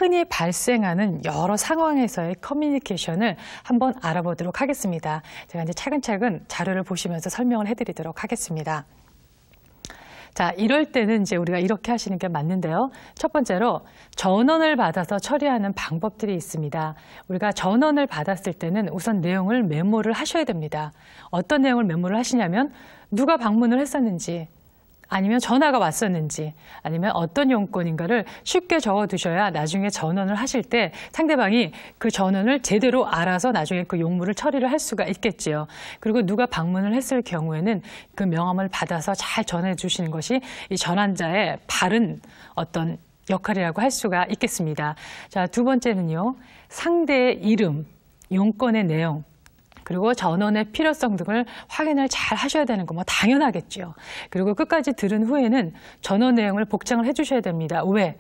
흔히 발생하는 여러 상황에서의 커뮤니케이션을 한번 알아보도록 하겠습니다. 제가 이제 차근차근 자료를 보시면서 설명을 해드리도록 하겠습니다. 자, 이럴 때는 이제 우리가 이렇게 하시는 게 맞는데요. 첫 번째로 전원을 받아서 처리하는 방법들이 있습니다. 우리가 전원을 받았을 때는 우선 내용을 메모를 하셔야 됩니다. 어떤 내용을 메모를 하시냐면 누가 방문을 했었는지, 아니면 전화가 왔었는지, 아니면 어떤 용건인가를 쉽게 적어두셔야 나중에 전원을 하실 때 상대방이 그 전원을 제대로 알아서 나중에 그 용무를 처리를 할 수가 있겠지요. 그리고 누가 방문을 했을 경우에는 그 명함을 받아서 잘 전해주시는 것이 이 전환자의 바른 어떤 역할이라고 할 수가 있겠습니다. 자, 두 번째는요, 상대의 이름, 용건의 내용, 그리고 전원의 필요성 등을 확인을 잘 하셔야 되는 거 뭐 당연하겠죠. 그리고 끝까지 들은 후에는 전원 내용을 복장을 해주셔야 됩니다. 왜?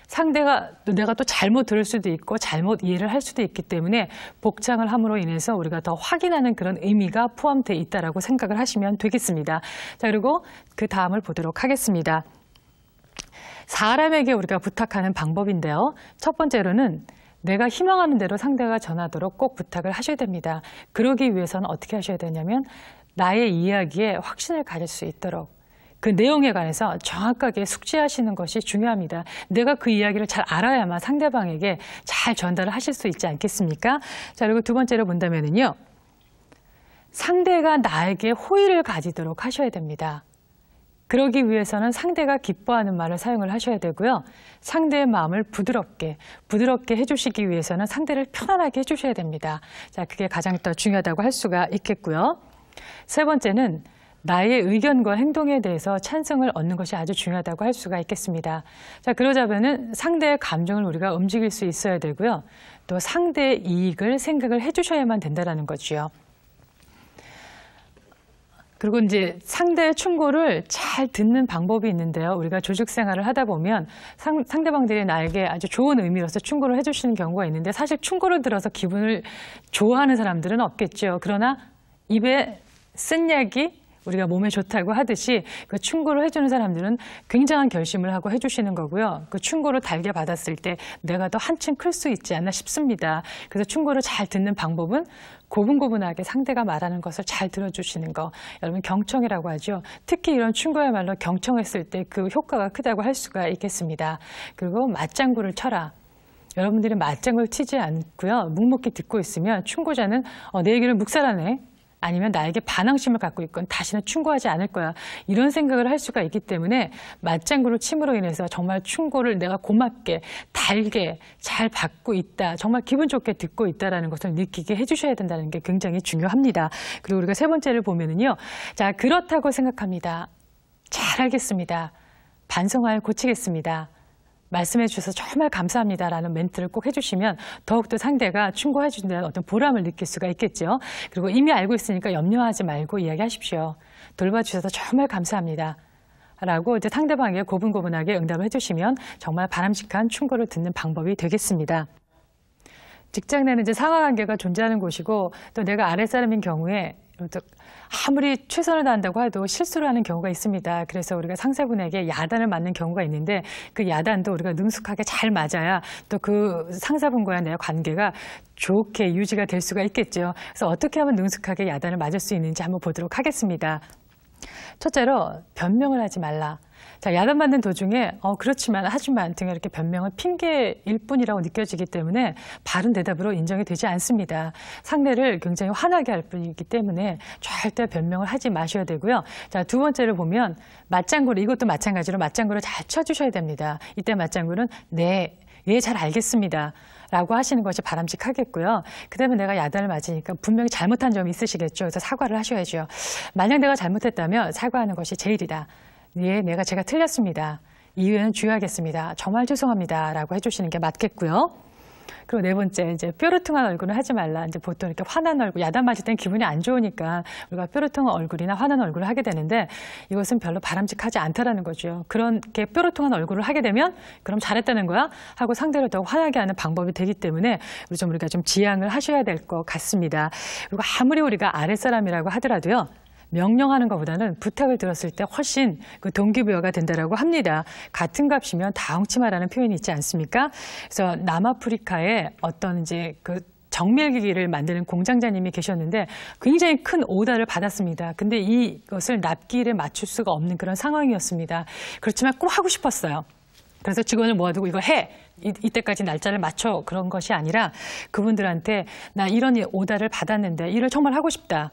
상대가 내가 또 잘못 들을 수도 있고 잘못 이해를 할 수도 있기 때문에 복장을 함으로 인해서 우리가 더 확인하는 그런 의미가 포함되어 있다라고 생각을 하시면 되겠습니다. 자, 그리고 그 다음을 보도록 하겠습니다. 사람에게 우리가 부탁하는 방법인데요. 첫 번째로는 내가 희망하는 대로 상대가 전하도록 꼭 부탁을 하셔야 됩니다. 그러기 위해서는 어떻게 하셔야 되냐면 나의 이야기에 확신을 가질 수 있도록 그 내용에 관해서 정확하게 숙지하시는 것이 중요합니다. 내가 그 이야기를 잘 알아야만 상대방에게 잘 전달을 하실 수 있지 않겠습니까? 자, 그리고 두 번째로 본다면은요, 상대가 나에게 호의를 가지도록 하셔야 됩니다. 그러기 위해서는 상대가 기뻐하는 말을 사용을 하셔야 되고요. 상대의 마음을 부드럽게 해주시기 위해서는 상대를 편안하게 해주셔야 됩니다. 자, 그게 가장 더 중요하다고 할 수가 있겠고요. 세 번째는 나의 의견과 행동에 대해서 찬성을 얻는 것이 아주 중요하다고 할 수가 있겠습니다. 자, 그러자면은 상대의 감정을 우리가 움직일 수 있어야 되고요. 또 상대의 이익을 생각을 해주셔야만 된다는 거죠. 그리고 이제 상대의 충고를 잘 듣는 방법이 있는데요. 우리가 조직 생활을 하다 보면 상대방들이 나에게 아주 좋은 의미로서 충고를 해주시는 경우가 있는데 사실 충고를 들어서 기분을 좋아하는 사람들은 없겠죠. 그러나 입에 쓴 약이 우리가 몸에 좋다고 하듯이 그 충고를 해주는 사람들은 굉장한 결심을 하고 해주시는 거고요. 그 충고를 달게 받았을 때 내가 더 한층 클 수 있지 않나 싶습니다. 그래서 충고를 잘 듣는 방법은 고분고분하게 상대가 말하는 것을 잘 들어주시는 거. 여러분 경청이라고 하죠. 특히 이런 충고야말로 경청했을 때 그 효과가 크다고 할 수가 있겠습니다. 그리고 맞장구를 쳐라. 여러분들이 맞장구를 치지 않고요. 묵묵히 듣고 있으면 충고자는 내 얘기를 묵살하네. 아니면 나에게 반항심을 갖고 있건 다시는 충고하지 않을 거야. 이런 생각을 할 수가 있기 때문에 맞장구를 침으로 인해서 정말 충고를 내가 고맙게, 달게 잘 받고 있다. 정말 기분 좋게 듣고 있다는 것을 느끼게 해주셔야 된다는 게 굉장히 중요합니다. 그리고 우리가 세 번째를 보면은요. 자, 그렇다고 생각합니다. 잘 알겠습니다. 반성하여 고치겠습니다. 말씀해 주셔서 정말 감사합니다라는 멘트를 꼭 해주시면 더욱더 상대가 충고해 준다는 어떤 보람을 느낄 수가 있겠죠. 그리고 이미 알고 있으니까 염려하지 말고 이야기하십시오. 돌봐주셔서 정말 감사합니다. 라고 이제 상대방에게 고분고분하게 응답을 해주시면 정말 바람직한 충고를 듣는 방법이 되겠습니다. 직장 내는 이제 상하관계가 존재하는 곳이고 또 내가 아랫사람인 경우에 아무리 최선을 다한다고 해도 실수를 하는 경우가 있습니다. 그래서 우리가 상사분에게 야단을 맞는 경우가 있는데 그 야단도 우리가 능숙하게 잘 맞아야 또 그 상사분과의 내 관계가 좋게 유지가 될 수가 있겠죠. 그래서 어떻게 하면 능숙하게 야단을 맞을 수 있는지 한번 보도록 하겠습니다. 첫째로 변명을 하지 말라. 자, 야단맞는 도중에 그렇지만 하지만 등의 이렇게 변명은 핑계일 뿐이라고 느껴지기 때문에 바른 대답으로 인정이 되지 않습니다. 상대를 굉장히 화나게 할 뿐이기 때문에 절대 변명을 하지 마셔야 되고요. 자, 두 번째를 보면 맞장구를 이것도 마찬가지로 맞장구를 잘 쳐주셔야 됩니다. 이때 맞장구는 네, 예, 잘 알겠습니다. 라고 하시는 것이 바람직하겠고요. 그다음에 내가 야단을 맞으니까 분명히 잘못한 점이 있으시겠죠. 그래서 사과를 하셔야죠. 만약 내가 잘못했다면 사과하는 것이 제일이다. 예, 제가 틀렸습니다. 이유는 주의하겠습니다. 정말 죄송합니다. 라고 해주시는 게 맞겠고요. 그리고 네 번째, 이제 뾰루퉁한 얼굴은 하지 말라. 이제 보통 이렇게 화난 얼굴, 야단 맞을 땐 기분이 안 좋으니까 우리가 뾰루퉁한 얼굴이나 화난 얼굴을 하게 되는데 이것은 별로 바람직하지 않다라는 거죠. 그렇게 뾰루퉁한 얼굴을 하게 되면 그럼 잘했다는 거야? 하고 상대를 더 화나게 하는 방법이 되기 때문에 우리가 좀 지양을 하셔야 될 것 같습니다. 그리고 아무리 우리가 아랫사람이라고 하더라도요. 명령하는 것보다는 부탁을 들었을 때 훨씬 그 동기부여가 된다라고 합니다. 같은 값이면 다 엉치마라는 표현이 있지 않습니까? 그래서 남아프리카에 어떤 이제 그 정밀기기를 만드는 공장장님이 계셨는데 굉장히 큰 오더를 받았습니다. 근데 이것을 납기일에 맞출 수가 없는 그런 상황이었습니다. 그렇지만 꼭 하고 싶었어요. 그래서 직원을 모아두고 이거 해! 이때까지 날짜를 맞춰 그런 것이 아니라 그분들한테 나 이런 오더를 받았는데 일을 정말 하고 싶다.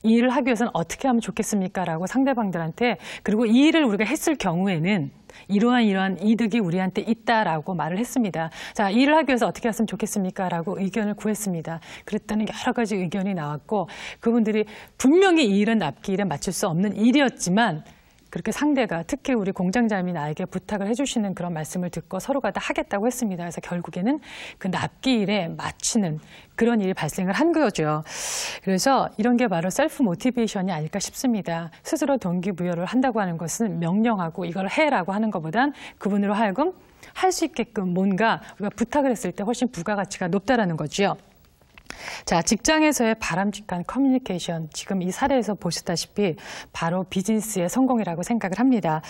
이 일을 하기 위해서는 어떻게 하면 좋겠습니까? 라고 상대방들한테 그리고 이 일을 우리가 했을 경우에는 이러한 이득이 우리한테 있다라고 말을 했습니다. 자, 이 일을 하기 위해서 어떻게 했으면 좋겠습니까? 라고 의견을 구했습니다. 그랬더니 여러 가지 의견이 나왔고 그분들이 분명히 이 일은 납기일에 맞출 수 없는 일이었지만 그렇게 상대가 특히 우리 공장장님이 나에게 부탁을 해주시는 그런 말씀을 듣고 서로가 다 하겠다고 했습니다. 그래서 결국에는 그 납기일에 맞추는 그런 일이 발생을 한 거죠. 그래서 이런 게 바로 셀프 모티베이션이 아닐까 싶습니다. 스스로 동기부여를 한다고 하는 것은 명령하고 이걸 해라고 하는 것보단 그분으로 하여금 할 수 있게끔 뭔가 우리가 부탁을 했을 때 훨씬 부가가치가 높다라는 거죠. 자, 직장에서의 바람직한 커뮤니케이션, 지금 이 사례에서 보셨다시피 바로 비즈니스의 성공이라고 생각을 합니다.